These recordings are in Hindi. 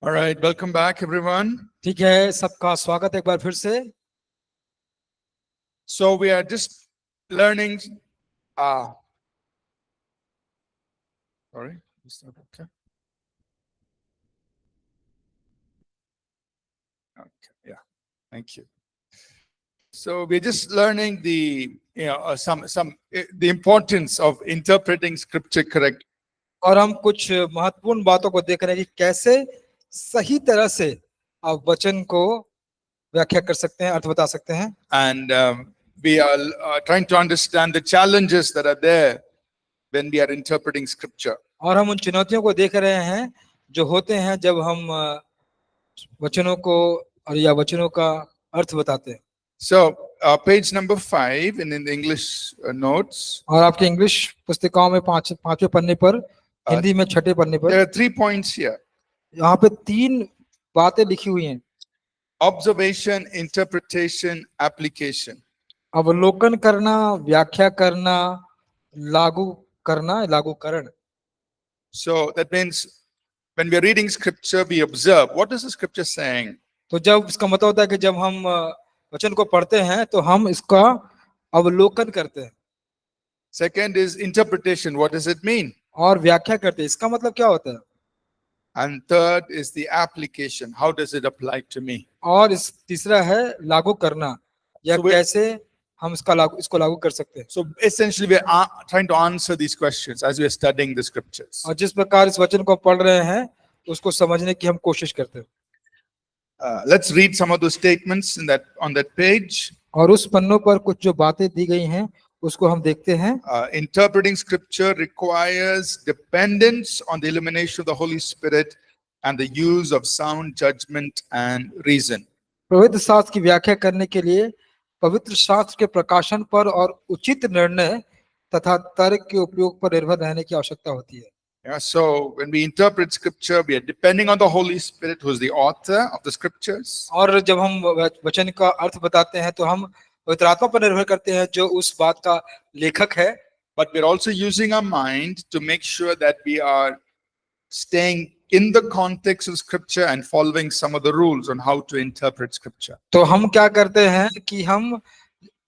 All right, welcome back everyone. ठीक है, सबका स्वागत है एक बार फिर से। So we are just learning sorry, is that okay? Okay, yeah. Thank you. So we're just learning the the importance of interpreting scripture correctly. और हम कुछ महत्वपूर्ण बातों को देख रहे हैं कि कैसे सही तरह से आप वचन को व्याख्या कर सकते हैं, अर्थ बता सकते हैं। And we are trying to understand the challenges that are there when we are interpreting scripture. और हम उन चुनौतियों को देख रहे हैं जो होते हैं जब हम वचनों को और या वचनों का अर्थ बताते हैं। So page number 5 in the English notes. और आपके इंग्लिश पुस्तिकाओं में पांचवें पन्ने पर, हिंदी में छठे पन्ने पर, There are 3 points here: यहाँ पे 3 बातें लिखी हुई हैं। observation, interpretation, application. अवलोकन करना, व्याख्या करना, लागूकरण। So that means when we are reading scripture, we observe what is the scripture saying. तो जब इसका मतलब होता है कि जब हम वचन को पढ़ते हैं तो हम इसका अवलोकन करते हैं। Second is interpretation. What does it mean? और व्याख्या करते हैं, इसका मतलब क्या होता है। And third is the application. How does it apply to me? और तीसरा है लागू करना, या So कैसे हम इसको लागू कर सकते हैं। So essentially we are trying to answer these questions as we are studying the scriptures. और जिस प्रकार इस वचन को पढ़ रहे हैं उसको समझने की हम कोशिश करते हैं। Let's read some of those statements on that page. और उस पन्नों पर कुछ जो बातें दी गई हैं उसको हम देखते हैं। Interpreting scripture requires dependence on the illumination of the Holy Spirit and the use of sound judgment and reason. पवित्र शास्त्र की व्याख्या करने के लिए पवित्र शास्त्र के प्रकाशन पर और उचित निर्णय तथा तर्क के उपयोग पर निर्भर रहने की आवश्यकता होती है। Yeah, so when we interpret scripture, we are depending on the Holy Spirit, who is the author of the scriptures. और जब हम वचन का अर्थ बताते हैं तो हम पवित्र आत्मा पर निर्भर करते हैं जो उस बात का लेखक है। But we're also using our mind to make sure that we are staying in the context of scripture and following some of the rules on how to interpret scripture. तो हम क्या करते हैं कि हम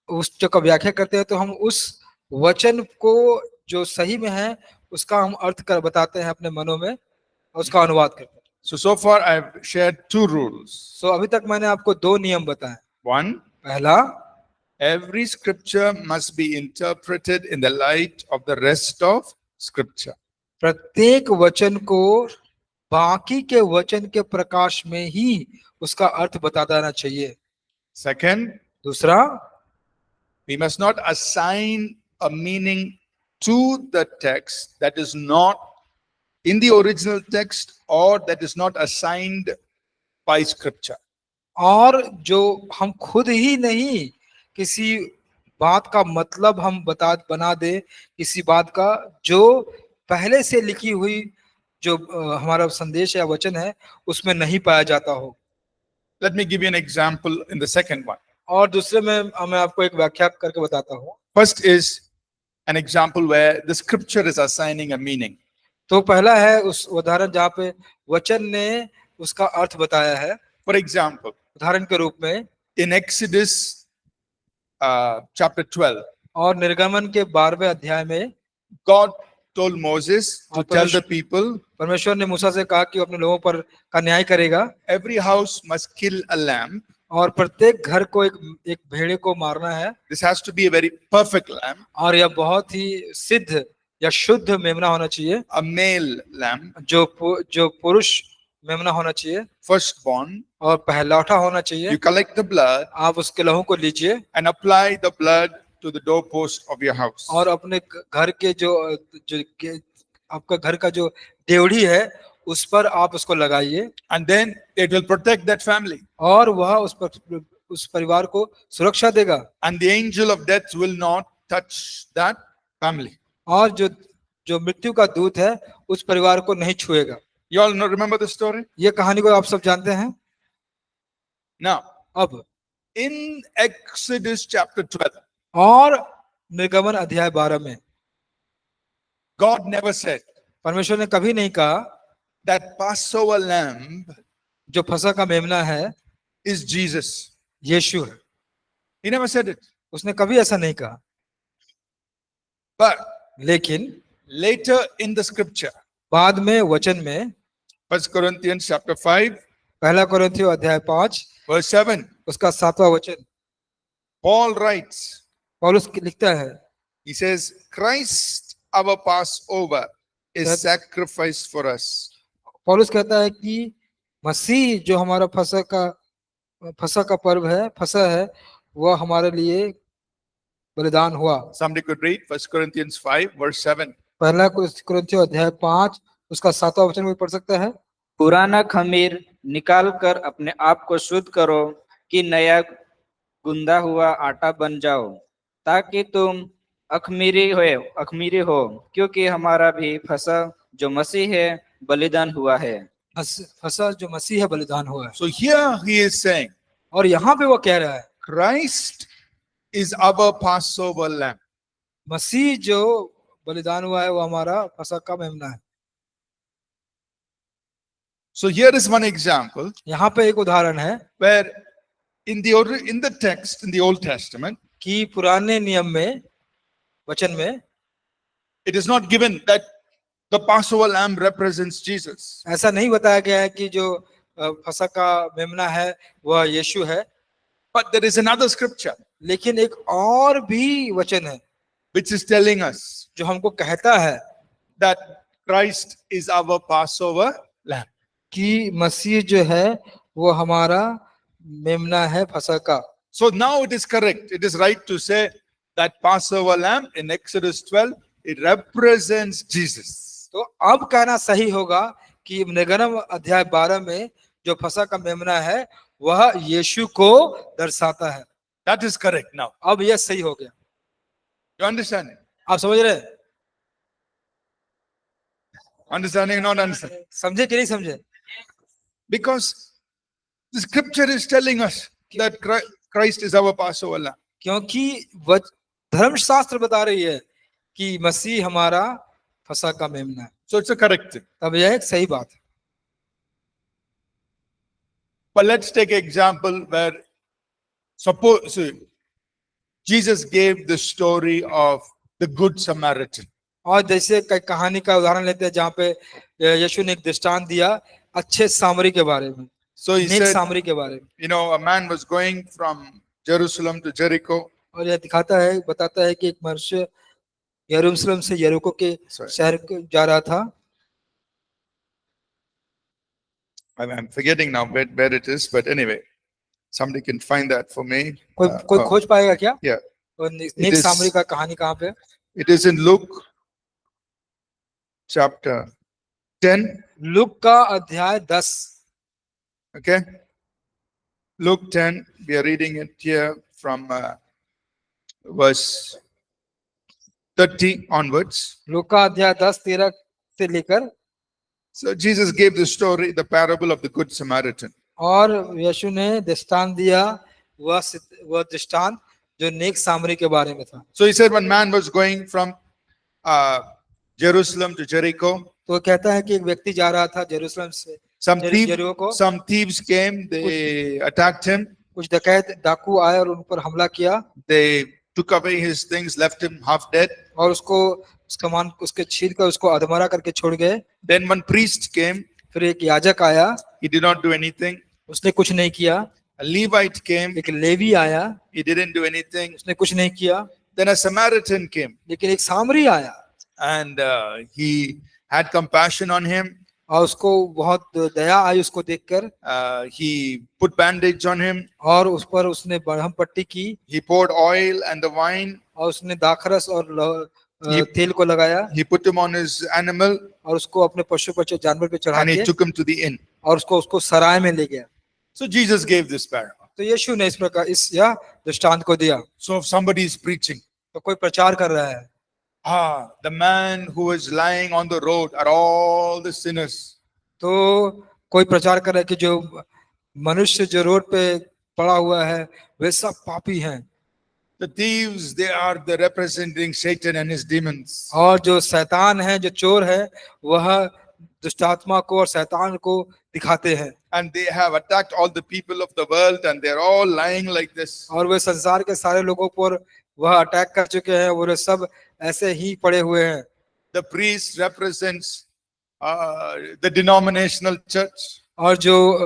उस जो का व्याख्या करते हैं तो हम उस वचन को जो सही में है उसका हम अर्थ कर बताते हैं अपने मनों में, उसका अनुवाद करते हैं। So far I've shared 2 rules. अभी तक मैंने आपको 2 नियम बताए। 1, पहला, every scripture must be interpreted in the light of the rest of scripture. प्रत्येक वचन को बाकी के वचन के प्रकाश में ही उसका अर्थ बता देना चाहिए। Second, दूसरा, we must not assign a meaning to the text that is not in the original text or that is not assigned by scripture. और जो हम खुद ही नहीं किसी बात का मतलब हम बना दे, किसी बात का जो पहले से लिखी हुई जो हमारा संदेश या वचन है उसमें नहीं पाया जाता हो। Let me give you an example in the second one. और दूसरे में मैं आपको एक व्याख्या करके बताता हूँ। First is an example where the scripture is assigning a meaning. तो पहला है उस उदाहरण जहाँ पे वचन ने उसका अर्थ बताया है। For example, उदाहरण के रूप में in Exodus chapter 12, और निर्गमन के 12वें अध्याय में God told Moses to tell the people, परमेश्वर ने मूसा से कहा कि वो अपने लोगों पर का न्याय करेगा। every house must kill a lamb. और प्रत्येक घर को एक भेड़े को मारना है। This has to be a very perfect lamb. और यह बहुत ही सिद्ध या शुद्ध मेमना होना चाहिए। A male lamb. जो पुरुष मेमना होना चाहिए। Firstborn. और पहलौठा होना चाहिए। You collect the blood. आप उसके लहू को लीजिए। And apply the blood to the doorpost of your house. और अपने घर के जो आपका घर का जो देवड़ी है उस पर आप उसको लगाइए। And then it will protect that family. और वह उस परिवार को सुरक्षा देगा। And the angel of death will not touch that family. और जो मृत्यु का दूत है उस परिवार को नहीं छुएगा। You all remember the story? ये कहानी को आप सब जानते हैं। Now, अब in Exodus chapter 12, और निर्गमन अध्याय 12 में God never said परमेश्वर ने कभी नहीं कहा that Passover lamb जो फसह का मेमना है is Jesus. यीशु है। He never said it. उसने कभी ऐसा नहीं कहा। But लेकिन later in the scripture, बाद में वचन में 1 Corinthians chapter 5, पहला कोरिन्थियों अध्याय 5 verse 7, उसका 7वां वचन Paul writes, पौलुस लिखता है, he says, Christ our Passover is That- sacrificed for us. पौलुस कहता है कि मसीह जो हमारा फसह का पर्व है, फसह है, वह हमारे लिए बलिदान हुआ। Somebody could read 1 Corinthians 5, verse 7. पहला कोरिन्थियों अध्याय 5 उसका 7वां वचन कोई पढ़ सकता है? पुराना खमीर निकाल कर अपने आप को शुद्ध करो कि नया गुंदा हुआ आटा बन जाओ, ताकि तुम अखमीरी हो, क्योंकि हमारा भी फसह जो मसीह है बलिदान हुआ है। फसह जो मसीह है बलिदान हुआ है। So here he is saying, और यहाँ पे वो कह रहा है Christ is our Passover lamb. मसीह जो बलिदान हुआ है वो हमारा फसह का मेमना है। So here is one example यहाँ पे एक उदाहरण है where in the text, in the Old Testament, कि पुराने नियम में वचन में it is not given that the Passover lamb represents Jesus. ऐसा नहीं बताया गया है कि जो फसह का मेमना है वह यीशु है, But there is another scripture लेकिन एक और भी वचन है which is telling us जो हमको कहता है that Christ is our Passover lamb. कि मसीह जो है वो हमारा मेमना है फसह का। So now it is correct. It is right to say that Passover lamb in Exodus 12, it represents Jesus. तो अब कहना सही होगा कि निर्गमन अध्याय 12 में जो फसह का मेमना है वह यीशु को दर्शाता है। That is correct now. अब यह सही हो गया। You understand it? आप समझ रहे हैं? Understanding or not understanding? समझे कि नहीं समझे? Because the scripture is telling us that Christ is our Passover lamb. क्योंकि धर्मशास्त्र बता रही है कि मसीह हमारा फसह का मेमना है। So it's a correct thing. तब यह एक सही बात है। But let's take an example where suppose Jesus gave the story of the Good Samaritan. और जैसे कहानी का उदाहरण लेते हैं जहाँ पे यीशु ने एक दृष्टांत दिया अच्छे सामरी के बारे में, So he नेक said, सामरी के बारे में। you know, a man was going from Jerusalem to Jericho. और यह दिखाता है, बताता है कि एक मनुष्य यरूशलेम से यरीको के शहर को जा रहा था। I'm forgetting now where it is, but anyway, somebody can find that for me. कोई खोज पाएगा क्या? Yeah, और नेक is- सामरी का कहानी कहाँ पे? it is in Luke chapter 10. Look का अध्याय 10। Okay, Luke 10. We are reading it here from verse 30 onwards. Look का अध्याय 10-13 से लेकर। So Jesus gave the story, the parable of the Good Samaritan. और यीशु ने दृष्टांत दिया, वह दृष्टांत जो नेक सामरी के बारे में था। So he said one man was going from Jerusalem to Jericho. तो कहता है कि एक व्यक्ति जा रहा था यरूशलेम से यरीको को। Some thieves came, they attacked him, कुछ डकैत डाकू आए और उन पर हमला किया they took away his things, left him half dead. और उसको सामान उसके छीन कर उसको अधमरा करके छोड़ गए। Then one priest came, फिर एक याजक आया, he did not do anything. उसने कुछ नहीं किया। A Levite came, एक लेवी आया, he didn't do anything. उसने कुछ नहीं किया। Then a Samaritan came, लेकिन एक सामरी आया and he had compassion on him. और उसको बहुत दया आई उसको देखकर। He put bandage on him. और उस पर उसने बरहम पट्टी की He poured oil and the wine. और उसने दाखरस और तेल को लगाया He put him on his animal और उसको अपने पशु पर जानवर पे चढ़ा and he के took him to the inn. और उसको सराय में ले गया। So Jesus gave this parable. तो यीशु ने इस प्रकार इस यह दृष्टांत को दिया। So if somebody is preaching, तो कोई प्रचार कर रहा है, the man who is lying on the road are all the sinners. तो कोई प्रचार कर रहा है कि जो मनुष्य जो रोड पे पड़ा हुआ है वे सब पापी हैं। The thieves, they are the representing Satan and his demons. और जो शैतान है, जो चोर है, वह दुष्ट आत्मा को और शैतान को दिखाते हैं, And they have attacked all the people of the world and they're all lying like this. और वे संसार के सारे लोगों पर वह अटैक कर चुके हैं, वो सब ऐसे ही पड़े हुए हैं। The priest represents the denominational church. और जो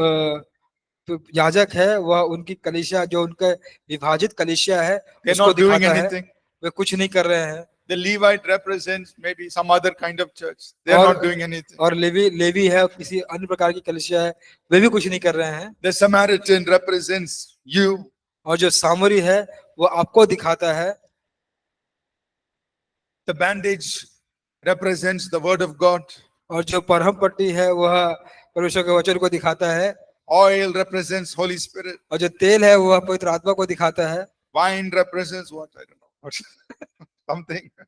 याजक है वह उनकी कलीसिया, जो उनके विभाजित कलीसिया है, They're उसको not doing दिखाता है। anything. वे कुछ नहीं कर रहे हैं। The Levite represents maybe some other kind of church. They're और- not doing anything. और लेवी है, किसी अन्य प्रकार की कलीसिया है, वे भी कुछ नहीं कर रहे हैं। The Samaritan represents you. और जो सामरी है वो आपको दिखाता है। The bandage represents the word of God. और जो परहम पट्टी है वह परमेश्वर के वचन को दिखाता है। Oil represents Holy Spirit. और जो तेल है वह पवित्र आत्मा को दिखाता है। Wine represents what? I don't know. What's something. The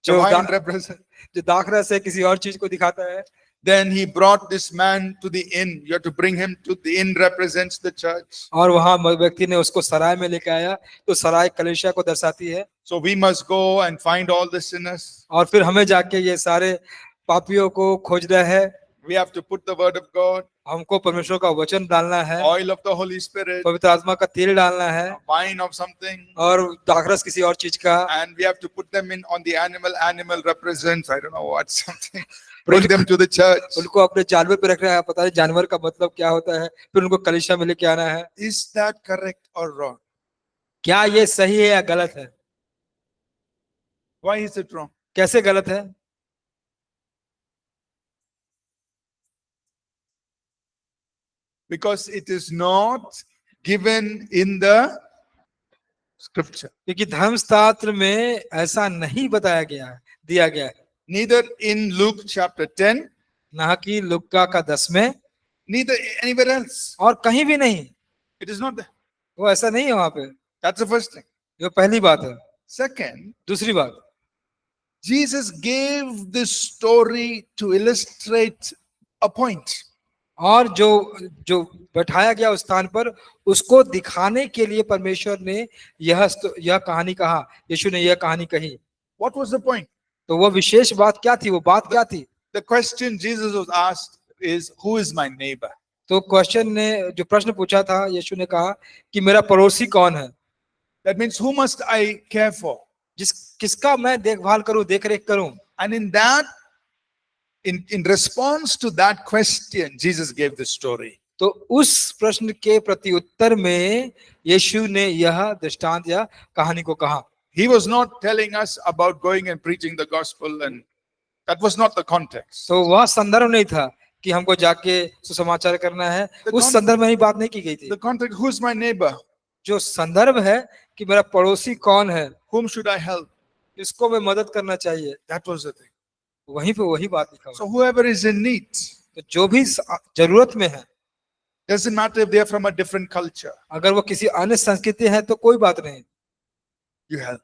जो wine दा- represents. जो दाखरस है किसी और चीज को दिखाता है। Then he brought this man to the inn. You have to bring him to the inn represents the church. और वहां व्यक्ति ने उसको सराय में लेके आया, तो सराय कलीसिया को दर्शाती है। So we must go and find all the sinners. और फिर हमें जाके ये सारे पापियों को खोजना है। We have to put the word of God, हमको परमेश्वर का वचन डालना है, oil of the Holy Spirit, पवित्र आत्मा का तेल डालना है, wine of something, और दाखरस किसी और चीज का। and we have to put them in on the animal. Animal represents, I don't know what, something. Bring them to the church. उनको अपने जानवर पे रखना है, पता नहीं जानवर का मतलब क्या होता है, फिर उनको कलीसिया में लेके आना है। Is that correct or wrong? क्या ये सही है या गलत है? Why is it wrong? कैसे गलत है? Because it is not given in the scripture. क्योंकि धर्मशास्त्र में ऐसा नहीं बताया गया है, दिया गया है। Neither in Luke chapter 10, ना कि लुक्का का 10 में, neither anywhere else. और कहीं भी नहीं। It is not there. वो ऐसा नहीं है वहां पे। That's the first thing. ये पहली बात है। Second, दूसरी बात, Jesus gave this story to illustrate a point. और जो बैठाया गया उस स्थान पर, उसको दिखाने के लिए परमेश्वर ने यह कहानी कहा, यीशु ने यह कहानी कही। What was the point? तो वो विशेष बात क्या थी? वो बात क्या थी? The question Jesus was asked is, who is my neighbor? तो क्वेश्चन ने, जो प्रश्न पूछा था, यीशु ने कहा कि मेरा पड़ोसी कौन है? That means who must I care for? किसका मैं देखभाल करूं, देखरेख करूं? And in that, in response to that question, Jesus gave this story. तो उस प्रश्न के प्रति उत्तर में यीशु ने यह दृष्टांत या कहानी को कहा। He was not telling us about going and preaching the gospel, and that was not the context. तो वह संदर्भ नहीं था कि हमको जाके सुसमाचार करना है, उस संदर्भ में ही बात नहीं की गई थी। The context, who's my neighbor? जो संदर्भ है कि मेरा पड़ोसी कौन है, Whom should I help? इसको मैं मदद करना चाहिए, That was the thing. वहीं पे वही बात लिखा हुआ So whoever is in need, है। तो जो भी जरूरत में है, doesn't matter if they are from a different culture, अगर वो किसी अन्य संस्कृति है तो कोई बात नहीं, you help.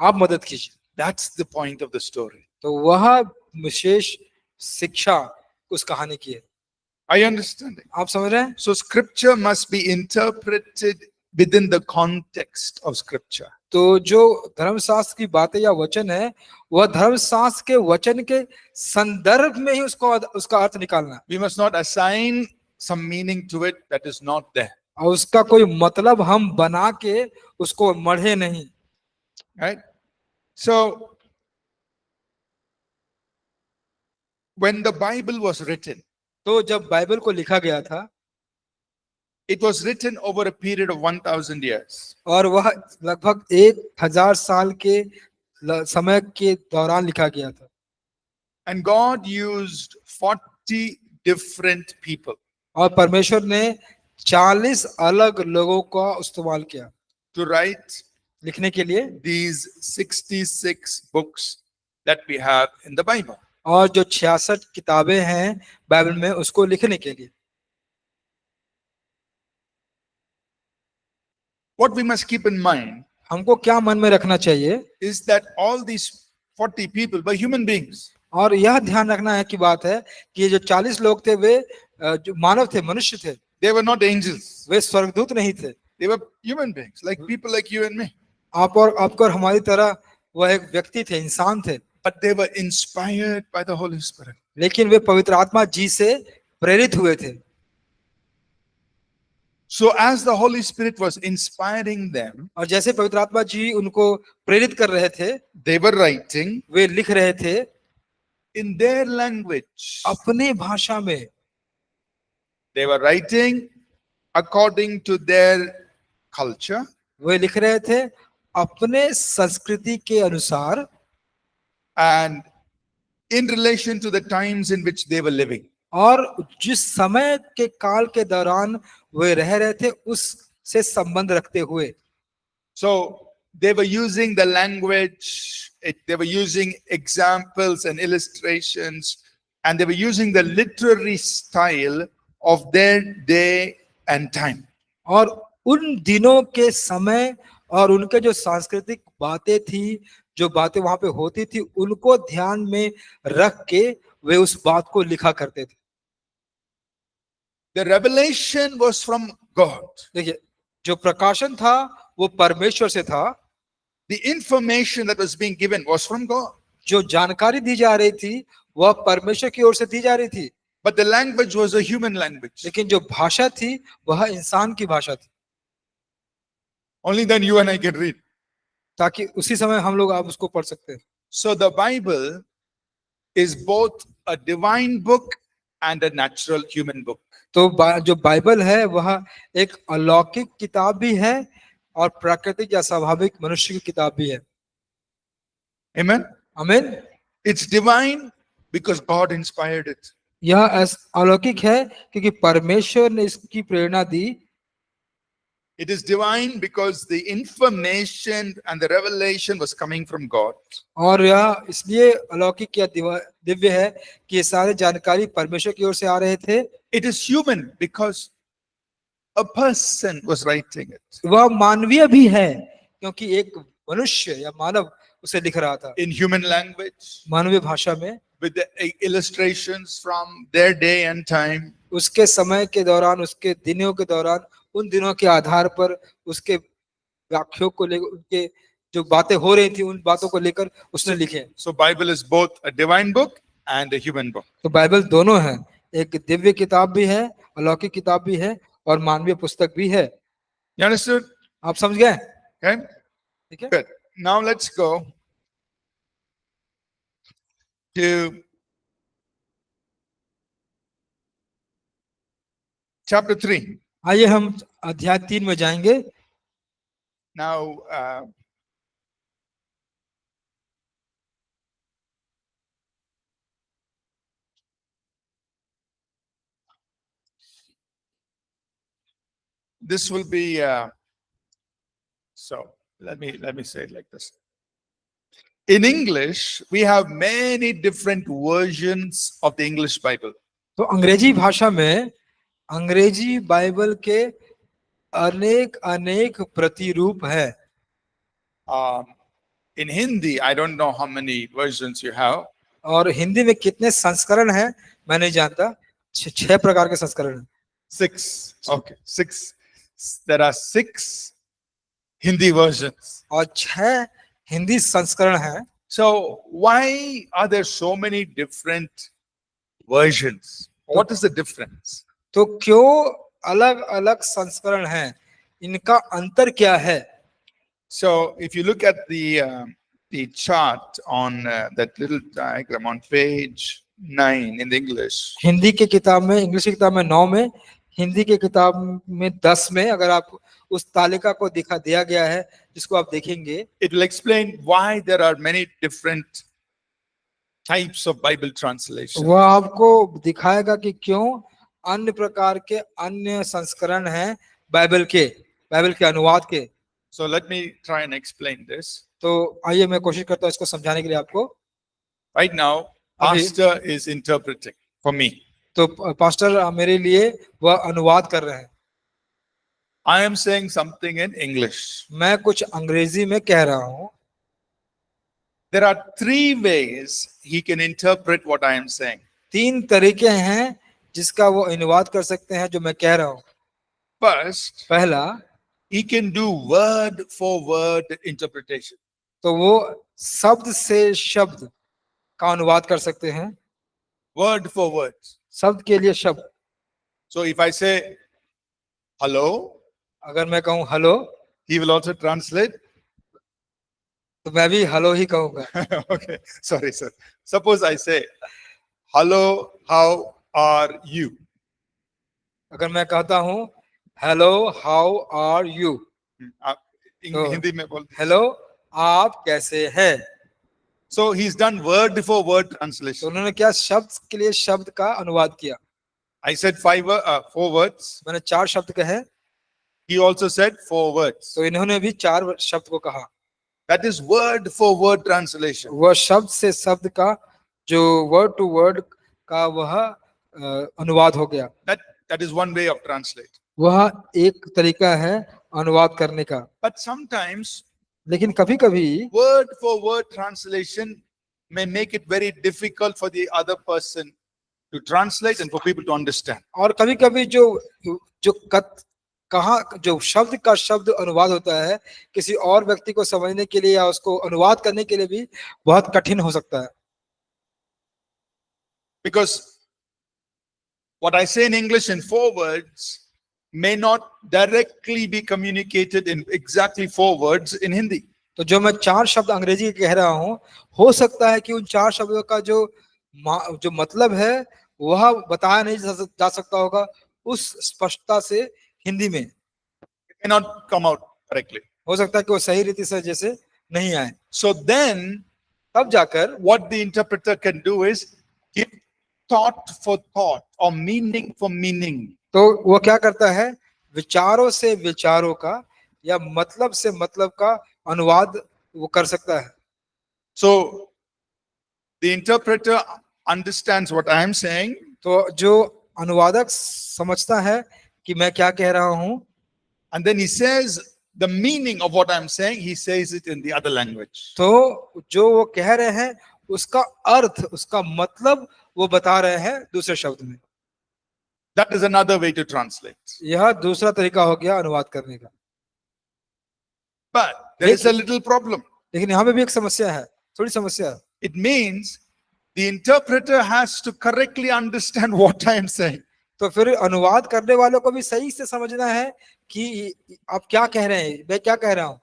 आप मदद कीजिए। That's the point of the story. तो वह विशेष शिक्षा उस कहानी की है। Are you understanding? आप समझ रहे हैं? So scripture must be interpreted within the context of scripture. तो जो धर्मशास्त्र की बातें या वचन है, वह धर्मशास्त्र के वचन के संदर्भ में ही उसका अर्थ निकालना है, We must not assign some meaning to it that is not there. और उसका कोई मतलब हम बना के उसको मढ़े नहीं। Right? So when the Bible was written, तो जब बाइबल को लिखा गया था, it was written over a period of 1000 years. और वह लगभग 1000 साल के समय के दौरान लिखा गया था। And God used 40 different people और परमेश्वर ने 40 अलग लोगों का इस्तेमाल किया to write लिखने के लिए, these 66 books that we have in the Bible. और जो 66 किताबें हैं बाइबल में, उसको लिखने के लिए। What we must keep in mind हमको क्या मन में रखना चाहिए, is that all these 40 people were human beings. और यह ध्यान रखना है कि बात है कि ये जो 40 लोग थे, वे जो मानव थे, मनुष्य थे, They were not angels. वे स्वर्गदूत नहीं थे। They were human beings, like people like you and me. आपको और हमारी तरह वह एक व्यक्ति थे, इंसान थे, But they were inspired by the Holy Spirit. लेकिन वे पवित्र आत्मा जी से प्रेरित हुए थे। So as the Holy Spirit was inspiring them, और जैसे पवित्र आत्मा जी उनको प्रेरित कर रहे थे, they were writing वे लिख रहे थे in their language. अपनी भाषा में। They were writing according to their culture, वे लिख रहे थे अपने संस्कृति के अनुसार and in relation to the times in which they were living. और जिस समय के काल के दौरान वे रह रहे थे उससे संबंध रखते हुए। So they were using the language, they were using examples and illustrations, and they were using the literary style of their day and time. और उन दिनों के समय और उनके जो सांस्कृतिक बातें थी, जो बातें वहां पे होती थी, उनको ध्यान में रख के वे उस बात को लिखा करते थे। The revelation was from God. देखिए, जो प्रकाशन था वो परमेश्वर से था। The information that was being given was from God. जो जानकारी दी जा रही थी वह परमेश्वर की ओर से दी जा रही थी, But the language was a human language. लेकिन जो भाषा थी वह इंसान की भाषा थी, Only then you and I can read. ताकि उसी समय हम लोग आप उसको पढ़ सकते हैं। So the Bible is both a divine book and a natural human book. तो जो बाइबल है वह एक अलौकिक किताब भी है और प्राकृतिक या स्वाभाविक मनुष्य की किताब भी है। Amen. आमीन। It's divine because God inspired it. यह अलौकिक है क्योंकि परमेश्वर ने इसकी प्रेरणा दी। It is divine because the information and the revelation was coming from God. और यह इसलिए अलौकिक या दिव्य है कि ये सारे जानकारी परमेश्वर की ओर से आ रहे थे। It is human because a person was writing it. वह मानवीय भी है क्योंकि एक मनुष्य या मानव उसे लिख रहा था In human language, मानवीय भाषा में, with the illustrations from their day and time. उसके समय के दौरान, उसके दिनों के दौरान, उन दिनों के आधार पर उसके व्याख्याओं को लेकर, उनके जो बातें हो रही थी उन बातों को लेकर उसने लिखे। So Bible is both a divine book and a human book. तो बाइबल दोनों है, एक दिव्य किताब भी है, अलौकिक किताब भी है और मानवीय पुस्तक भी है। You understood? आप समझ गए? Okay. ठीक है। Good. Now let's go to chapter 3. आइए हम अध्याय 3 में जाएंगे। Now, this will be so let me say it like this. In English, we have many different versions of the English Bible. तो अंग्रेजी भाषा में अंग्रेजी बाइबल के अनेक अनेक प्रतिरूप है। In Hindi, I don't know how many versions you have. और हिंदी में कितने संस्करण हैं मैं नहीं जानता। 6 प्रकार के संस्करण हैं। 6. Okay, 6. There are 6 Hindi versions. और 6 हिंदी संस्करण हैं। So why are there so many different versions? What is the difference? तो क्यों अलग अलग संस्करण हैं, इनका अंतर क्या है? So if you look at the chart on that little diagram on page 9 in the English, Hindi की किताब में, इंग्लिश की किताब में 9 में, हिंदी की किताब में 10 में, अगर आप उस तालिका को दिखा दिया गया है जिसको आप देखेंगे, it will explain why there are many different types of Bible translation. वह आपको दिखाएगा कि क्यों अन्य प्रकार के अन्य संस्करण हैं बाइबल के अनुवाद के। So let me try and explain this. तो आइए मैं कोशिश करता हूँ इसको समझाने के लिए आपको। Right now, pastor is interpreting for me. तो पास्टर मेरे लिए वह अनुवाद कर रहे हैं। I am saying something in English. मैं कुछ अंग्रेजी में कह रहा हूँ। There are 3 ways he can interpret what I am saying. 3 तरीके हैं जिसका वो अनुवाद कर सकते हैं जो मैं कह रहा हूँ। First, पहला, he can do word for word interpretation. तो वो शब्द से शब्द का अनुवाद कर सकते हैं। word for word. शब्द के लिए शब्द. So if I say hello, अगर मैं कहूँ hello, he will also translate. तो मैं भी हेलो ही कहूंगा. Okay, sorry, sir. Suppose I say, hello, how are you? अगर मैं कहता हूँ हेलो हाउ आर यू, आप तो हिंदी में बोल. हेलो आप कैसे हैं. So he's done word for word तो translation. उन्होंने क्या शब्द के लिए शब्द का अनुवाद किया. I said 4 words. मैंने 4 शब्द कहे, He also said 4 words. तो इन्होंने भी 4 शब्द को कहा. That is word for word translation. वह शब्द से शब्द का जो वर्ड टू वर्ड का वह अनुवाद हो गया. That is one way of translate. वह एक तरीका है अनुवाद करने का. But sometimes लेकिन कभी कभी word for word translation may make it very difficult for the other person to translate and for people to understand. और कभी कभी जो कहा जो शब्द का शब्द अनुवाद होता है किसी और व्यक्ति को समझने के लिए या उसको अनुवाद करने के लिए भी बहुत कठिन हो सकता है. Because what I say in English in 4 words may not directly be communicated in exactly 4 words in Hindi. तो जो मैं 4 शब्द अंग्रेजी के कह रहा हूँ, हो सकता है कि उन 4 शब्दों का जो मतलब है वह बताया नहीं जा सकता होगा उस स्पष्टता से हिंदी में. It may not come out correctly. हो सकता है कि वो सही रीति से जैसे नहीं आए. So then तब जाकर what the interpreter can do is give thought for thought or meaning for meaning. तो वो क्या करता है, विचारों से विचारों का या मतलब से मतलब का अनुवाद वो कर सकता है. So the interpreter understands what I am saying, तो जो अनुवादक समझता है कि मैं क्या कह रहा हूँ, and then he says the meaning of what I am saying, he says it in the other language. तो जो वो कह रहे हैं उसका अर्थ उसका मतलब वो बता रहे हैं दूसरे शब्द में. That is another way to translate. यह दूसरा तरीका हो गया अनुवाद करने का. But there is a little problem. लेकिन यहाँ पे भी एक समस्या है, थोड़ी समस्या है. It means the interpreter has to correctly understand what I am saying. तो फिर अनुवाद करने वालों को भी सही से समझना है कि आप क्या कह रहे हैं, मैं क्या कह रहा हूँ.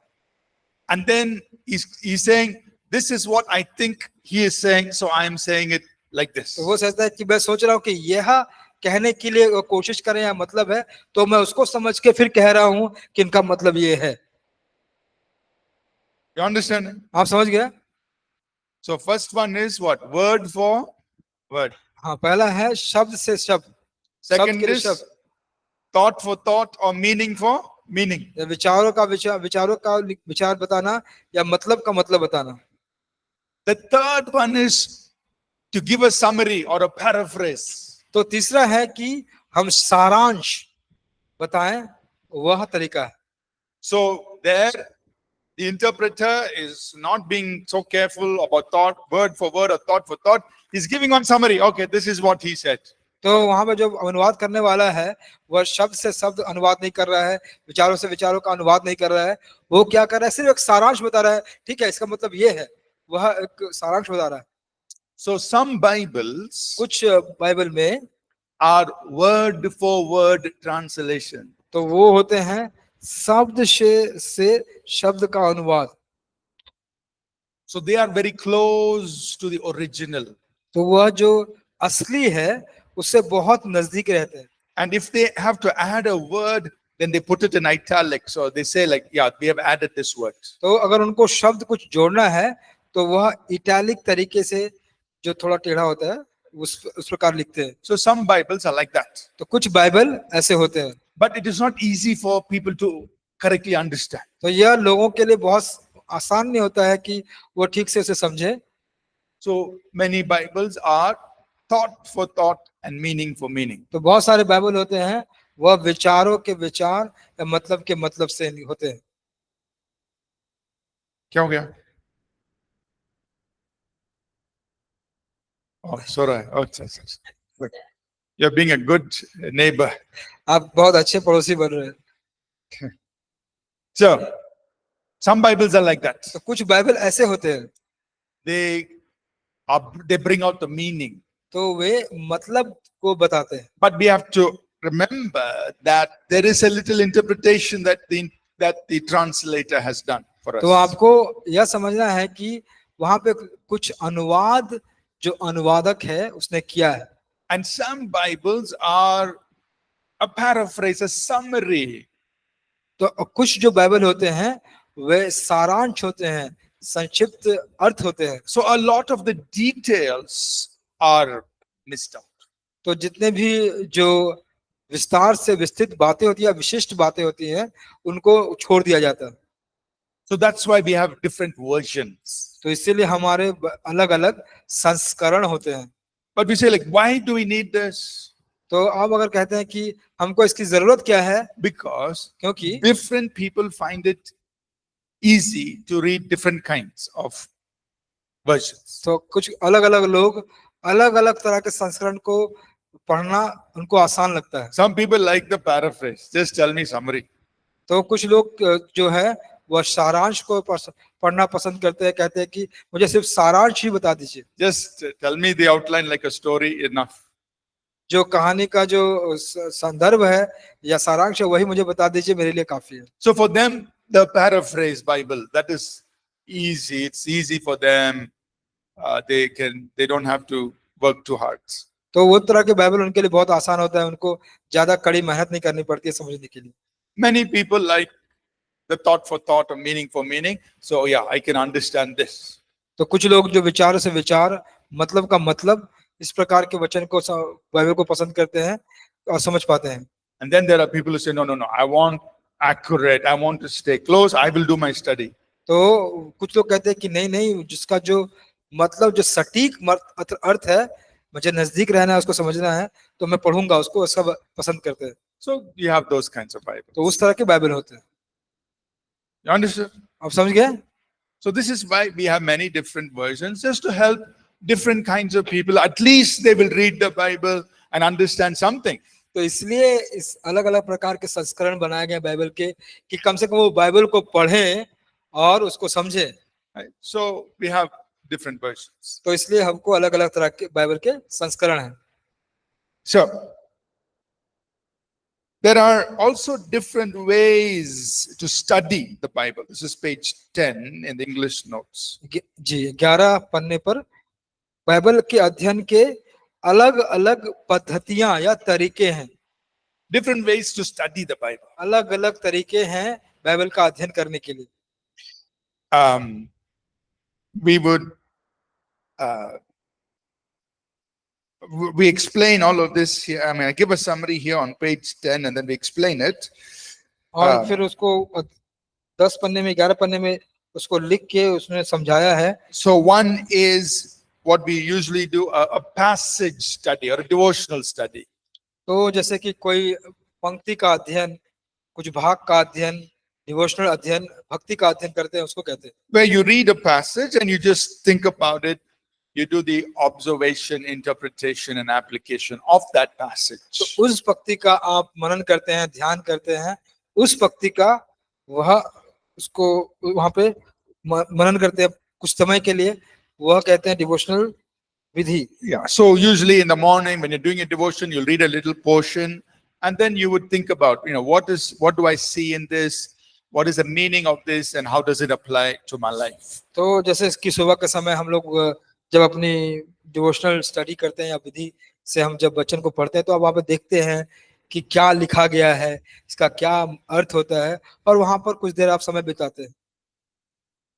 And then he's saying, this is what I think he is saying, so I am saying it like this. तो वो सोचता है कि मैं सोच रहा हूँ कि यह कहने के लिए वो कोशिश करें या मतलब है, तो मैं उसको समझ के फिर कह रहा हूँ कि इनका मतलब ये है. You understand? आप समझ गए? So first one is what? Word for word. हाँ, पहला है शब्द से शब्द. Second के लिए is शब्द. thought for thought or meaning for meaning. या विचारों का विचार बताना या मतलब का मतलब बताना. The third one is to give a summary or a paraphrase. तो तीसरा है कि हम सारांश बताएं, वह तरीका है. So there, the interpreter is not being so careful about thought, word for word or thought for thought. He's giving one summary. Okay, this is what he said. तो वहां पर जो अनुवाद करने वाला है वह शब्द से शब्द अनुवाद नहीं कर रहा है, विचारों से विचारों का अनुवाद नहीं कर रहा है. वो क्या कर रहा है, सिर्फ एक सारांश बता रहा है. ठीक है, इसका मतलब ये है, वह एक सारांश बता रहा है. So some Bibles कुछ बाइबल में are word for word translation. तो वो होते हैं शब्द से शब्द का अनुवाद. So they are very close to the original. तो वह जो असली है उससे बहुत नजदीक रहते हैं. And if they have to add a word, then they put it in italics, or they say like, yeah, we have added this word. तो अगर उनको शब्द कुछ जोड़ना है तो वह इटैलिक तरीके से जो थोड़ा टेढ़ा होता है उस प्रकार लिखते हैं. So some Bibles are like that. तो कुछ बाइबल ऐसे होते हैं. But it is not easy for people to correctly understand. तो यह लोगों के लिए बहुत आसान नहीं होता है कि वो ठीक से उसे समझे. So many Bibles are thought for thought and meaning for meaning. तो बहुत सारे बाइबल होते हैं वह विचारों के विचार या मतलब के मतलब से होते हैं. क्या हो गया? Oh, sorry. Oh, look, you're being a good neighbor. आप बहुत अच्छे पड़ोसी बन रहे हैं. So some Bibles are like that. तो कुछ बाइबल ऐसे होते हैं They bring out the meaning. तो वे मतलब को बताते हैं। But we have to remember that there is a little interpretation that the translator has done for तो us. आपको यह समझना है कि वहां पे कुछ अनुवाद जो अनुवादक है उसने किया है। And some Bibles are a paraphrase, a summary. तो कुछ जो बाइबल होते हैं वे सारांश होते हैं, संक्षिप्त अर्थ होते हैं। So a lot of the details are missed out. तो जितने भी जो विस्तार से विस्तृत बातें होती है, विशिष्ट बातें होती हैं, उनको छोड़ दिया जाता है। So that's why we have different versions. तो इसीलिए हमारे अलग अलग संस्करण होते हैं। But we say like, why do we need this? तो आप अगर कहते हैं कि हमको इसकी जरूरत क्या है, Because क्योंकि different people find it easy to read different kinds of versions. तो कुछ अलग अलग लोग अलग अलग तरह के संस्करण को पढ़ना उनको आसान लगता है। Some people like the paraphrase. Just tell me summary. तो कुछ लोग जो है वह सारांश को पढ़ना पसंद करते हैं, कहते हैं कि मुझे सिर्फ सारांश ही बता दीजिए, Just tell me the outline like a story, enough. जो कहानी का जो संदर्भ है या सारांश है वही मुझे बता दीजिए, मेरे लिए काफी है। So for them, the paraphrase Bible, that is easy. It's easy for them. They don't have to work too hard. तो वो तरह के बाइबल उनके लिए बहुत आसान होता है, उनको ज्यादा कड़ी मेहनत नहीं करनी पड़ती है समझने के लिए। Many people like the thought for thought or meaning for meaning. So yeah, I can understand this. तो कुछ लोग जो विचार से विचार, मतलब का मतलब, इस प्रकार के वचन को बाइबल को पसंद करते हैं और समझ पाते हैं। And then there are people who say, no, I want accurate. I want to stay close. I will do my study. तो कुछ लोग कहते हैं कि नहीं नहीं, जिसका जो मतलब जो सटीक अर्थ है, मुझे नजदीक रहना है, उसको समझना है, तो मैं पढ़ूंगा उसको, ऐसा पसंद करते हैं। So you have those kinds of Bibles. तो उस तरह के बाइबल होते हैं। You understand? आप समझ गए? So this is why we have many different versions, just to help different kinds of people. At least they will read the Bible and understand something. तो इसलिए इस अलग अलग प्रकार के संस्करण बनाए गए बाइबल के कि कम से कम वो बाइबल को पढ़ें और उसको समझें। Right? So we have different versions. तो इसलिए हमको अलग अलग तरह के बाइबल के संस्करण हैं। So there are also different ways to study the Bible. This is page 10 in the English notes. जी, 11 पन्ने पर बाइबल के अध्ययन के अलग अलग पद्धतियां या तरीके हैं। Different ways to study the Bible. अलग अलग तरीके हैं बाइबल का अध्ययन करने के लिए। We would we explain all of this here. I mean, I give a summary here on page 10 and then we explain it. और फिर उसको 10 पन्ने में, 11 पन्ने में उसको लिख के उसने समझाया है। So one is what we usually do, a passage study or a devotional study. तो जैसे कि कोई पंक्ति का अध्ययन, कुछ भाग का अध्ययन, डिवोशनल अध्ययन, भक्ति का अध्ययन करते हैं, उसको कहते हैं। Where you read a passage and you just think about it, you do the observation, interpretation and application of that passage. तो उस पंक्ति का आप मनन करते हैं, ध्यान करते हैं, उस पंक्ति का वह उसको वहां पे मनन करते हैं कुछ समय के लिए, वह कहते हैं devotional Vidhi. Yeah, so usually in the morning when you're doing a devotion, you'll read a little portion and then you would think about, what do I see in this? What is the meaning of this and how does it apply to my life? तो जैसे इसकी सुबह के समय हम लोग जब अपनी डिवोशनल स्टडी करते हैं या विधि से हम जब वचन को पढ़ते हैं, तो अब वहां पे देखते हैं कि क्या लिखा गया है, इसका क्या अर्थ होता है, और वहां पर कुछ देर आप समय बिताते हैं।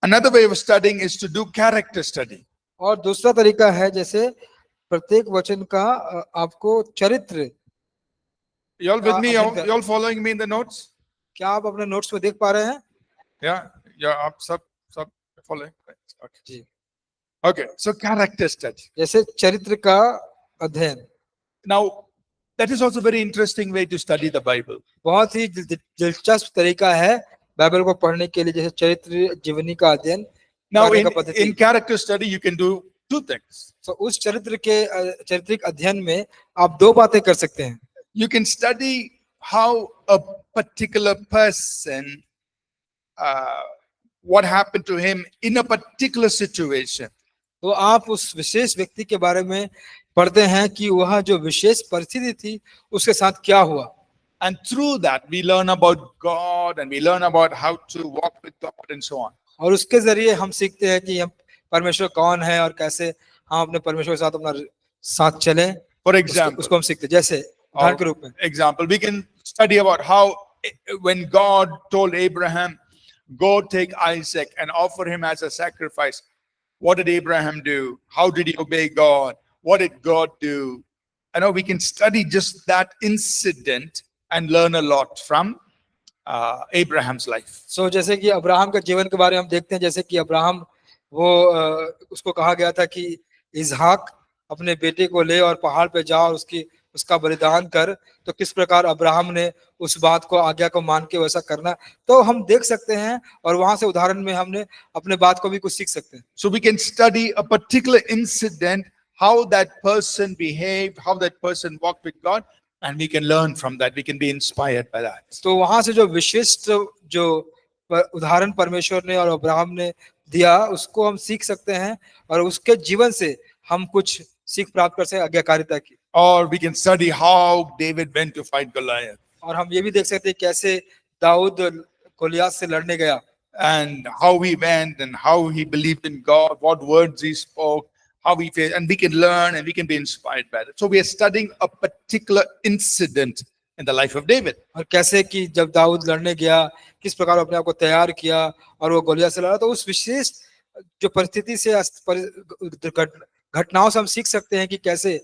Another way of studying is to do character study. और दूसरा तरीका है जैसे प्रत्येक वचन का आपको चरित्र। You all with me? You all following me in the notes? क्या आप अपने नोट्स में देख पा रहे हैं? Yeah, आप सब following? Okay. जी। Okay, so character study. जैसे चरित्र का अध्ययन। Now, that is also a very interesting way to study the Bible. बहुत ही दिलचस्प तरीका है बाइबल को पढ़ने के लिए, जैसे चरित्र जीवनी का अध्ययन। Now, in character study, you can do two things. तो उस चरित्र के चरित्रिक अध्ययन में आप दो बातें कर सकते हैं। You can study how a particular person, what happened to him in a particular situation. तो आप उस विशेष व्यक्ति के बारे में पढ़ते हैं कि वह जो विशेष परिस्थिति थी उसके साथ क्या हुआ, And through that, we learn about God and we learn about how to walk with God and so on. और उसके जरिए हम सीखते हैं कि हम परमेश्वर कौन है और कैसे हम अपने परमेश्वर के साथ अपना साथ चलें। For उसको example, उसको हम सीखते हैं। जैसे उदाहरण के रूप में we can study about how when God told Abraham, go take Isaac and offer him as a sacrifice. What did Abraham do? How did he obey God? What did God do? I know we can study just that incident and learn a lot from Abraham's life. सो जैसे कि अब्राहम के जीवन के बारे में हम देखते हैं, जैसे कि अब्राहम वो उसको कहा गया था कि इसहाक अपने बेटे को ले और पहाड़ पे जा और उसका बलिदान कर, तो किस प्रकार अब्राहम ने उस बात को आज्ञा को मान के वैसा करना, तो हम देख सकते हैं और वहां से उदाहरण में हमने अपने बात को भी कुछ सीख सकते हैं। So we can study a particular incident, how that person behaved, how that person walked with God, and we can learn from that. We can be inspired by that. तो वहां से जो विशिष्ट जो उदाहरण परमेश्वर ने और अब्राहम ने दिया उसको हम सीख सकते हैं और उसके जीवन से हम कुछ सीख प्राप्त कर सकते हैं आज्ञाकारिता की। Or we can study how David went to fight Goliath और हम ये भी देख सकते हैं कैसे दाऊद गोलियत से लड़ने गया and how he went and how he believed in God, what words he spoke, how he faced, and we can learn and we can be inspired by that. So we are studying a particular incident in the life of David. और कैसे कि जब दाऊद लड़ने गया किस प्रकार अपने आप को तैयार किया और वो गोलियत से लड़ा, तो उस विशेष जो परिस्थिति से घटनाओं से हम सीख सकते हैं कि कैसे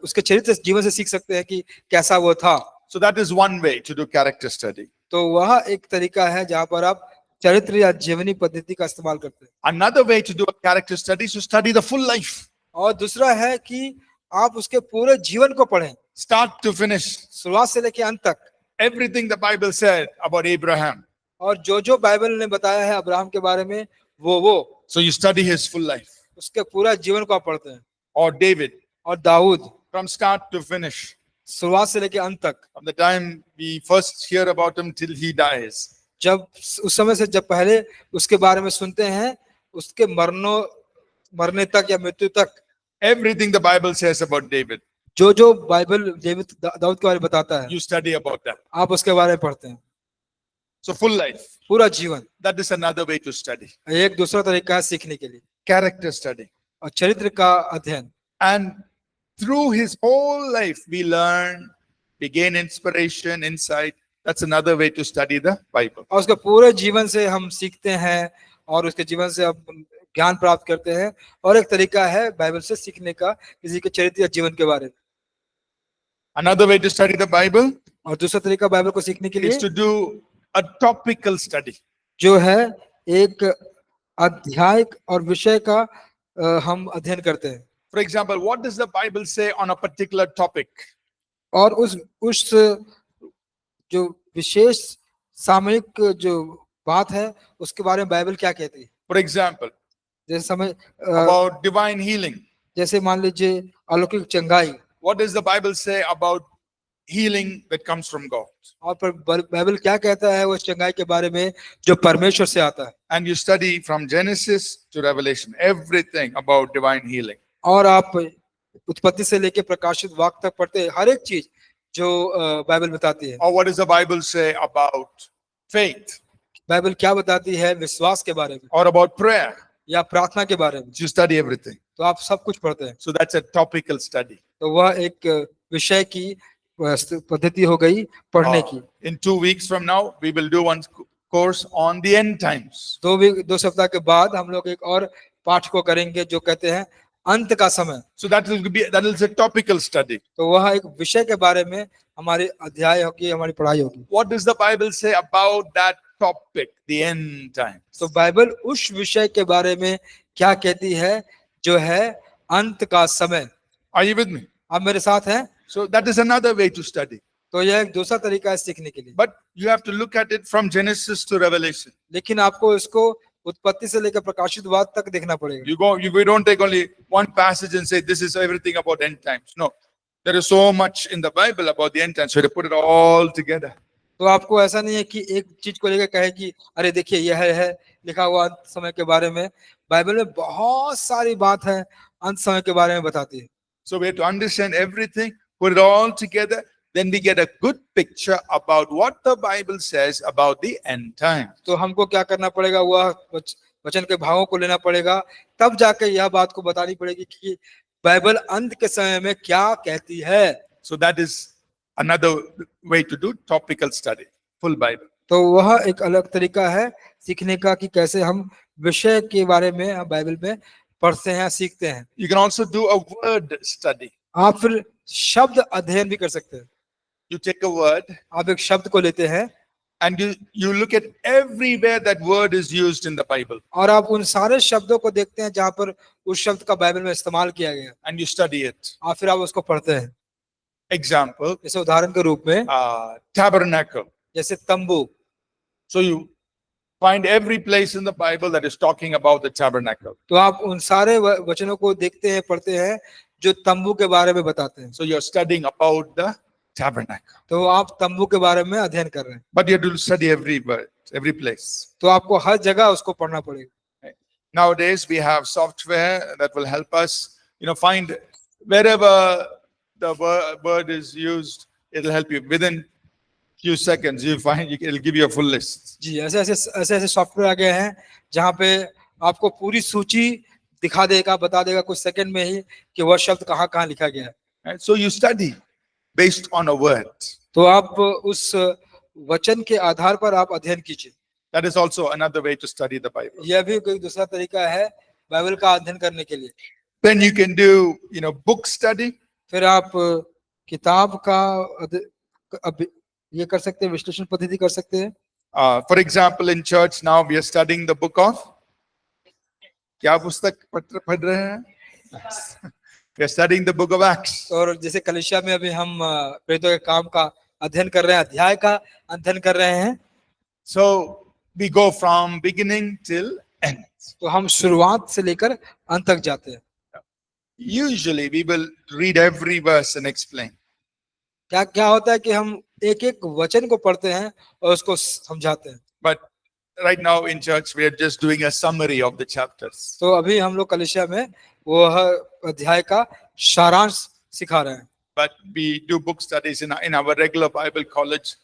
उसके चरित्र जीवन से सीख सकते हैं कि कैसा वो था। So that is one way to do character study. तो वह एक तरीका है जहां पर आप चरित्र या जीवनी पद्धति का इस्तेमाल करते हैं। Another way to do a character study is to study the full life, और दूसरा है कि आप उसके पूरे जीवन को पढ़ें, start to finish. शुरुआत से लेकर अंत तक। Everything the Bible said about Abraham. और जो बाइबल ने बताया है अब्राहम के बारे में वो So you study his full life. उसके पूरा जीवन को आप पढ़ते हैं। Or David, और Dawood from start to finish. शुरुआत से लेकर अंत तक, From the time we first hear about him till he dies. जब उस समय से जब पहले उसके बारे में सुनते हैं उसके मरने तक या मृत्यु तक, Everything the Bible says about David, जो बाइबल दाऊद के बारे में बताता है you study about that. आप उसके बारे में पढ़ते हैं। So full life, पूरा जीवन that is another way to study. एक दूसरा तरीका है सीखने के लिए, Character study. और चरित्र का अध्ययन। And through his whole life, we learn, we gain inspiration, insight. That's another way to study the Bible. और उसके पूरे जीवन से हम सीखते हैं और उसके जीवन से हम ज्ञान प्राप्त करते हैं। और एक तरीका है बाइबल से सीखने का किसी के चरित्र या जीवन के बारे में। Another way to study the Bible और दूसरा तरीका बाइबल को सीखने के is लिए to do a topical study. जो है एक अध्याय और विषय का हम अध्ययन करते हैं। For example, what does the Bible say on a particular topic? और उस जो विशेष सामयिक जो बात है उसके बारे में बाइबल क्या कहती है। For example, जैसे समय about divine healing. जैसे मान लीजिए अलौकिक चंगाई, What does the Bible say about healing that comes from God? और पर बाइबल क्या कहता है उस चंगाई के बारे में जो परमेश्वर से आता है। And you study from Genesis to Revelation, everything about divine healing. और आप उत्पत्ति से लेकर प्रकाशित वाक्य तक पढ़ते हैं, हर एक चीज जो बाइबल बताती है। Or what does the Bible say about faith? Bible क्या बताती है विश्वास के बारे में Or about prayer? या प्रार्थना के बारे में, You study everything. तो आप सब कुछ पढ़ते हैं। So that's a topical study. तो वह एक विषय की पद्धति हो गई पढ़ने की। In 2 weeks from now, we will do one course on the end times. 2 सप्ताह के बाद हम लोग एक और पाठ को करेंगे जो कहते हैं अंत का समय। So that is a topical study. तो वह एक विषय के बारे में हमारी अध्याय होगी, हमारी पढ़ाई होगी। What does the Bible say about that topic, the end times? तो बाइबल उस विषय के बारे में क्या कहती है जो है अंत का समय। Are you with me? आप मेरे साथ हैं? So that is another way to study. तो यह एक दूसरा तरीका है सीखने के लिए। But you have to look at it from Genesis to Revelation. लेकिन आपको इसको उत्पत्ति से लेकर प्रकाशित वाद तक देखना पड़ेगा। We don't take only one passage and say this is everything about end times. No, there is so much in the Bible about the end times. So to put it all together. तो आपको ऐसा नहीं है कि एक चीज को लेकर कहे कि अरे देखिए यह है लिखा हुआ अंत समय के बारे में। बाइबल में बहुत सारी बात है अंत समय के बारे में बताती है। So we have to understand everything, put it all together, then we get a good picture about what the Bible says about the end time. तो हमको क्या करना पड़ेगा, वह वचन के भावों को लेना पड़ेगा, तब जाके यह बात को बतानी पड़ेगी कि बाइबल अंत के समय में क्या कहती है। So that is another way to do topical study, full Bible. तो वह एक अलग तरीका है सीखने का कि कैसे हम विषय के बारे में हम बाइबल में पढ़ते हैं, सीखते हैं। You can also do a word study. आप फिर शब्द अध्ययन भी कर सकते हैं। You take a word आप एक शब्द को लेते हैं and you look at everywhere that word is used in the Bible और आप उन सारे शब्दों को देखते हैं जहां पर उस शब्द का बाइबल में इस्तेमाल किया गया, and you study it. और फिर आप उसको पढ़ते हैं। Example, जैसे उदाहरण के रूप में tabernacle. जैसे तंबू, So you find every place in the Bible that is talking about the tabernacle. तो आप उन सारे वचनों को देखते हैं, पढ़ते हैं जो तंबू के बारे में बताते हैं। So you're studying about the tabernacle. तो आप तंबू के बारे में अध्ययन कर रहे हैं, But you have to study every word, every place. तो आपको हर जगह उसको पढ़ना पड़ेगा। Nowadays we have software that will help us, find wherever the word is used, it'll help you within few seconds. It'll give you a full list. जी, ऐसे सॉफ्टवेयर आ गए हैं जहाँ पे आपको पूरी सूची दिखा देगा, बता देगा कुछ सेकंड में ही कि वह शब्द कहाँ कहाँ लिखा गया है। Right? So you study based on a word. तो आप उस वचन के आधार पर आप अध्ययन कीजिए। That is also another way to study the Bible. यह भी कोई दूसरा तरीका है बाइबल का अध्ययन करने के लिए। Then you can do, book study. फिर आप किताब का ये कर सकते हैं, विश्लेषण पद्धति कर सकते हैं। For example, in church now we are studying the book of, क्या पुस्तक पढ़ रहे हैं? We are studying the book of Acts. और जैसे कलीसिया में अभी हम प्रेरितों के काम का अध्ययन कर रहे हैं, अध्याय का अध्ययन कर रहे हैं। So we go from beginning till end. तो हम शुरुआत से लेकर अंत तक जाते हैं। Usually we will read every verse and explain. क्या होता है कि हम एक एक वचन को पढ़ते हैं और उसको समझाते हैं। But right now in church we are just doing a summary of the chapters. तो अभी हम लोग कलीसिया में वह अध्याय का सारांश सिखा रहे हैं। But we do book studies in our regular Bible college.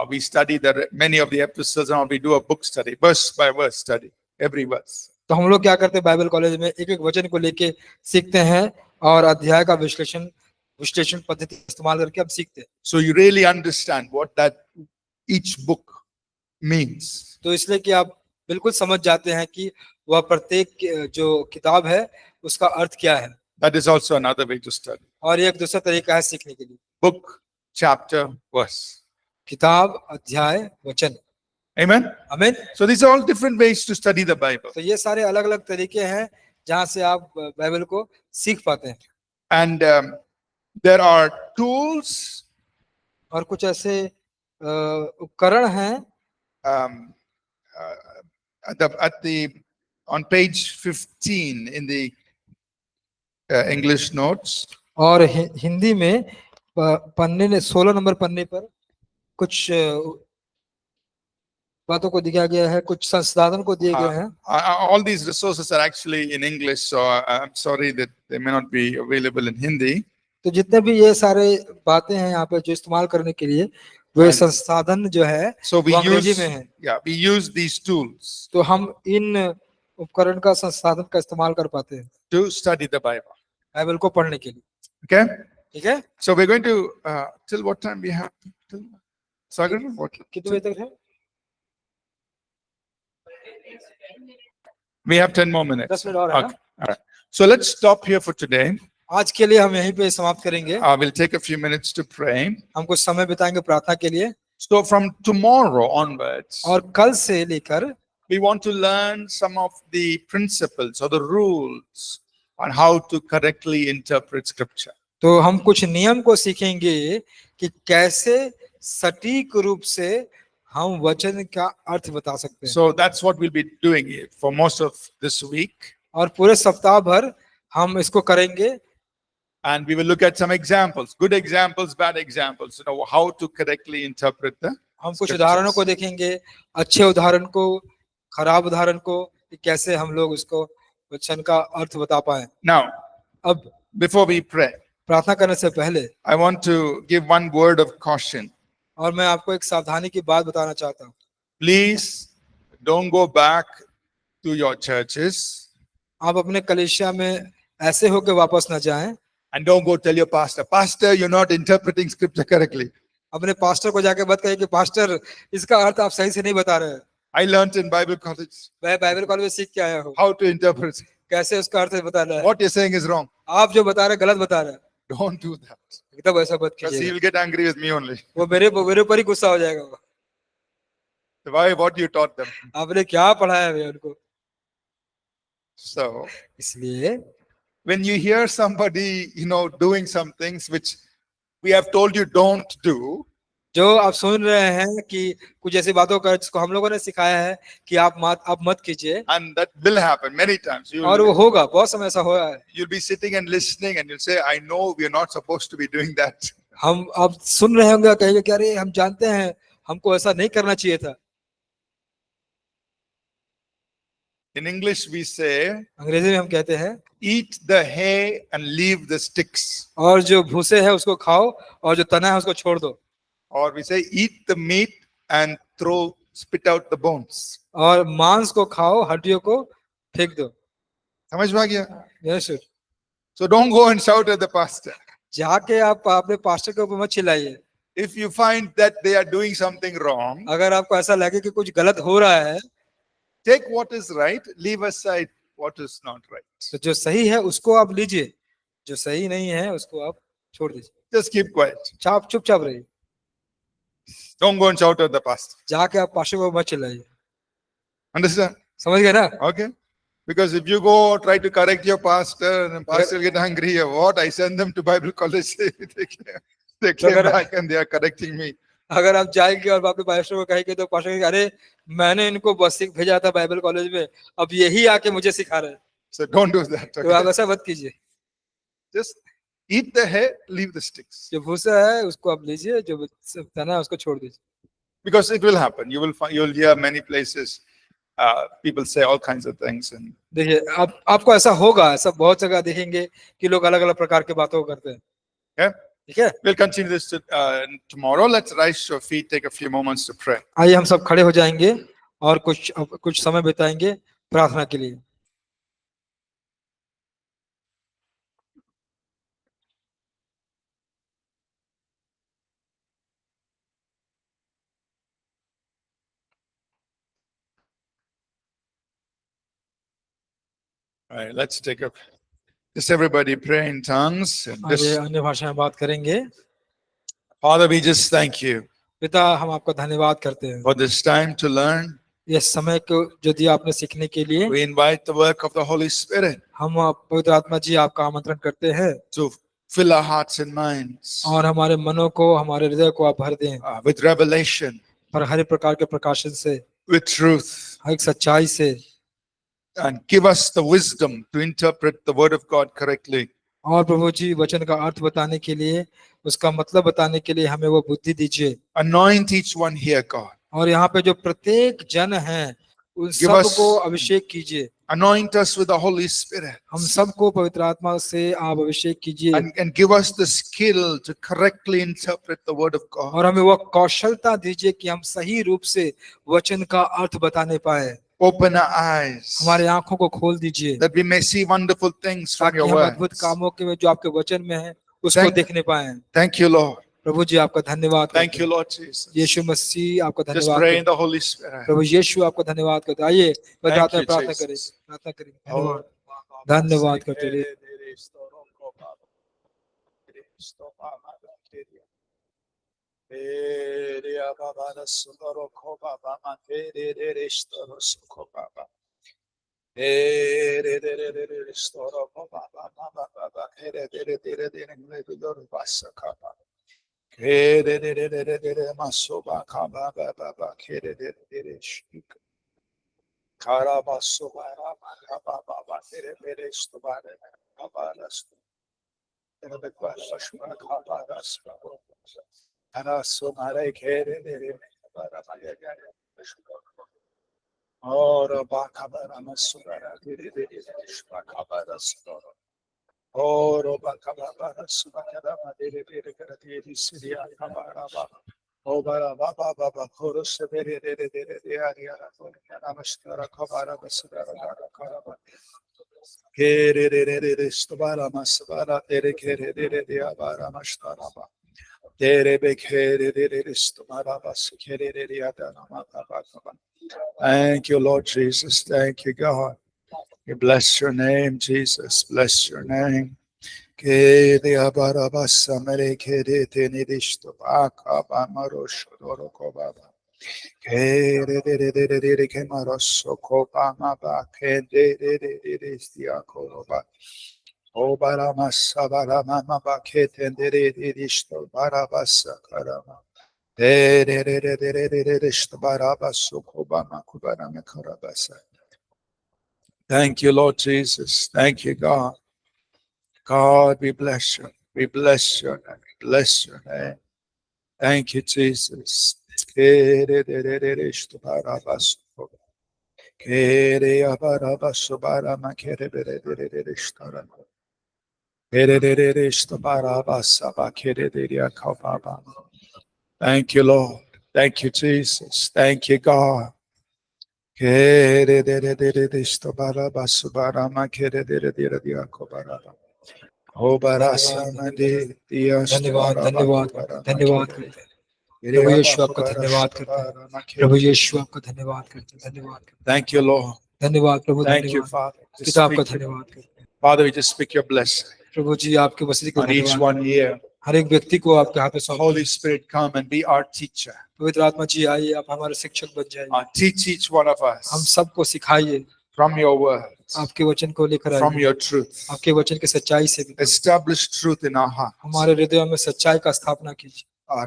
We study many of the epistles and we do a book study, verse by verse study, every verse. तो हम लोग क्या करते हैं, बाइबल कॉलेज में एक एक वचन को लेके सीखते हैं और अध्याय का विश्लेषण पद्धति इस्तेमाल करके हम सीखते हैं। So you really understand what that each book means. तो इसलिए कि आप बिल्कुल समझ जाते हैं कि वह प्रत्येक जो किताब है उसका अर्थ क्या है। That is also another way to study. और ये एक दूसरा तरीका है सीखने के लिए। Book, chapter, verse. किताब, अध्याय, वचन। Amen. आमीन। So these are all different ways to study the Bible. तो ये सारे अलग अलग तरीके हैं जहाँ से आप बाइबल को सीख पाते हैं। And there are tools. और कुछ ऐसे उपकरण हैं on page 15 in the English notes. और हिंदी में पन्ने ने 16 नंबर पन्ने पर कुछ बातों को दिखाया गया है, कुछ संसाधन को दिए गए हैं। All these resources are actually in English, so I'm sorry that they may not be available in Hindi. तो जितने भी ये सारे बातें हैं यहाँ पे जो इस्तेमाल करने के लिए, वे संसाधन जो है So we अंग्रेजी में है। we use these tools तो हम इन उपकरण का संसाधन का इस्तेमाल कर पाते हैं to study the Bible. Bible को पढ़ने के लिए। Okay? ठीक है। So we're going to till what time we have? Till Sagar, what? कितने बजे तक है? We have 10 more minutes. 10 minute और है। Okay. All right. So let's stop here for today. आज के लिए हम यहीं पे समाप्त करेंगे। We'll take a few minutes to pray. हम कुछ समय बिताएंगे प्रार्थना के लिए। So from tomorrow onwards, और कल से लेकर we want to learn some of the principles or the rules on how to correctly interpret scripture. तो हम कुछ नियम को सीखेंगे कि कैसे सटीक रूप से हम वचन का अर्थ बता सकते हैं। So that's what we'll be doing for most of this week. और पूरे सप्ताह भर हम इसको करेंगे। And we will look at some examples, good examples, bad examples, how to correctly interpret the हम कुछ उदाहरणों को देखेंगे, अच्छे उदाहरण को, खराब उदाहरण को, कि कैसे हम लोग उसको वचन का अर्थ बता पाए। Now, अब before we pray, प्रार्थना करने से पहले I want to give one word of caution. और मैं आपको एक सावधानी की बात बताना चाहता हूँ। Please don't go back to your churches आप अपने कलीसिया में ऐसे होकर वापस न जाएं, and don't go tell your pastor, Pastor, you're not interpreting scripture correctly. अपने पास्टर को जाके मत कहिए कि पास्टर इसका अर्थ आप सही से नहीं बता रहे हैं। I learned in Bible college मैं बाइबल कॉलेज में सीख के आया हूँ how to interpret. कैसे उसका अर्थ बताना है। What you're saying is wrong. आप जो बता रहे हैं गलत बता रहे हैं, Don't do that. एकदम ऐसा मत Because he कीजिए, will get angry with me only. वो मेरे ऊपर ही गुस्सा हो जाएगा। वो Why? What you taught them. आपने क्या पढ़ाया है उनको। So इसलिए when you hear somebody, doing some things which we have told you don't do, जो आप सुन रहे हैं कि कुछ ऐसी बातों का जिसको हम लोगों ने सिखाया है कि आप मत कीजिए, and that will happen many times. और वो होगा, बहुत समय ऐसा हुआ है। You'll be sitting and listening and you'll say, I know we are not supposed to be doing that. हम अब सुन रहे होंगे, कहेंगे कि अरे हम जानते हैं हमको ऐसा नहीं करना चाहिए था। In English, we say, अंग्रेजी में हम कहते हैं eat the hay and leave the sticks. और जो भूसे है उसको खाओ और जो तना है उसको छोड़ दो, Or we say, eat the meat and spit out the bones. और मांस को खाओ हड्डियों को फेंक दो। समझ में आ गया? Yes, sir. So don't go and shout at the pastor. जाके आप अपने पास्टर के ऊपर मत चिल्लाइए। If you find that they are doing something wrong, अगर आपको ऐसा लगे कि कुछ गलत हो रहा है, take what is right, leave aside what is not right. तो जो सही है उसको आप लीजिए, जो सही नहीं है उसको आप छोड़ दीजिए। Just keep quiet. चुपचाप रहिए, Don't go and shout at the pastor. जाके आप पास्टर को मत चिल्लाइए। Understand? समझ गए ना? Okay? Because if you go try to correct your pastor and the pastor will get angry or what, I send them to Bible college. They came back and they are correcting me. अगर आप जाएंगे और अपने पास्टर को कहेंगे तो पास्टर कहेंगे अरे मैंने इनको बस भेजा था बाइबल कॉलेज में, अब यही आके मुझे सिखा रहे हैं। So don't do that. तो आप Okay? ऐसा मत कीजिए। Just eat the hay, leave the sticks. जो भूसा है उसको आप लीजिए, जो तना है उसको छोड़ दीजिए। Because it will happen. You'll hear many places people say all kinds of things. And देखिए आपको ऐसा होगा, ऐसा बहुत जगह देखेंगे कि लोग अलग अलग प्रकार की बातों को करते हैं। okay? ठीक है, We'll continue this tomorrow. Let's rise to our feet, take a few moments to pray. आइए हम सब खड़े हो जाएंगे और कुछ समय बिताएंगे प्रार्थना के लिए। All right, let's take a. Just everybody pray in tongues. And आइए just, अन्य भाषा में बात करेंगे। Father, we just thank you पिता हम आपका धन्यवाद करते हैं for this time to learn. ये समय को जो दिया आपने सीखने के लिए। We invite the work of the Holy Spirit हम पवित्र आत्मा जी आपका आमंत्रण करते हैं to fill our hearts and minds और हमारे मनों को, हमारे हृदय को आप भर दें with revelation, और हर प्रकार के प्रकाशन से, with truth, हर एक सच्चाई से, and give us the wisdom to interpret the word of God correctly. और प्रभु जी वचन का अर्थ बताने के लिए, उसका मतलब बताने के लिए हमें वो बुद्धि दीजिए। Anoint each one here, God. और यहाँ पे जो प्रत्येक जन है उन Give us- सबको अभिषेक कीजिए। Anoint us with the Holy Spirit. हम सबको पवित्र आत्मा से आप अभिषेक कीजिए And give us the skill to correctly interpret the word of God. और हमें वो कौशलता दीजिए कि हम सही रूप से वचन का अर्थ बताने पाए। Open our eyes हमारे आंखों को खोल दीजिए that we may see wonderful things from ताकि your हम word. अद्भुत कामों के जो आपके वचन में है उसको Thank- देखने पाए। Thank you, Lord. प्रभु जी आपका धन्यवाद Thank करते you, हैं। Lord Jesus. यीशु मसीह आपका Just धन्यवाद pray करते in the Holy Spirit. हैं। प्रभु यीशु आपका धन्यवाद करते हैं। आइए Thank you, प्रार्थना Jesus. करें, प्रार्थना करें। धन्यवाद धन्यवाद करते रहिए। और बाखबर मसुरा धीरे धीरे बाखबर Oh, Roba Kababa, Subakada, Dere Bere Karate, Syria, Kabara, Oh, Bara Baba Baba, Horus, Bere, Area, Namashkara, Kabara, Basara, Karaba, Kere, Stobara, Masabara, Dere, Kere, Diabara, Mashtaraba, Dere Bekere, Stobara, Baskere, Diadana, Thank you, Lord Jesus. Thank you, God. We bless your name, Jesus. Bless your name. Kede abarabasa mere kede tenidishto baka bamarosho doroko baba. Kede de kemaroso koba maba kede de stiako ba. O baramasa barama ba keten de dishto barabasa karama. De shto barabaso koba makubara me karabasa. Thank you, Lord Jesus. Thank you, God. God, we bless you. We bless your name. We bless your name. Thank you, Jesus. Thank you, Lord. Thank you, Jesus. Thank you, God. धन्यवाद धन्यवाद धन्यवाद करते हैं प्रभु यीशु आपका धन्यवाद करते हैं प्रभु यीशु आपका धन्यवाद करते हैं धन्यवाद करते हैं Thank you, Lord. धन्यवाद प्रभु Thank you, धन्यवाद Father. Just पिता आपका speak your- धन्यवाद करते हैं Father, we just speak your blessing प्रभु जी आपके वसीले को on each धन्यवाद one here. हर एक व्यक्ति को आपके हाथ में सौंपते Holy हैं Spirit, come and be our teacher. पवित्र आत्मा जी आइए आप हमारे शिक्षक बन जाइए Teach each one of हम us सबको सिखाइए from your words, आपके वचन को लेकर from आइए your truth. आपके वचन की सच्चाई से भी Establish truth in our hearts. हमारे हृदयों में सच्चाई का स्थापना कीजिए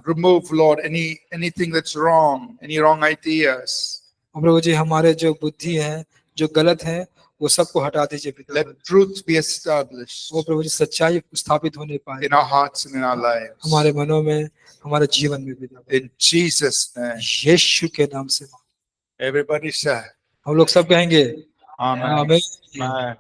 Remove, Lord, anything that's wrong, any wrong ideas. और प्रभु जी हमारे जो बुद्धि है जो गलत है वो सबको हटा दीजिए पिता Let truth be established वो प्रभु जी सच्चाई स्थापित होने पाए in our hearts and in our lives. हमारे मनों में हमारे जीवन में भी In Jesus' name. यीशु के नाम से Everybody say, हम लोग सब कहेंगे Amen. आमीन Amen.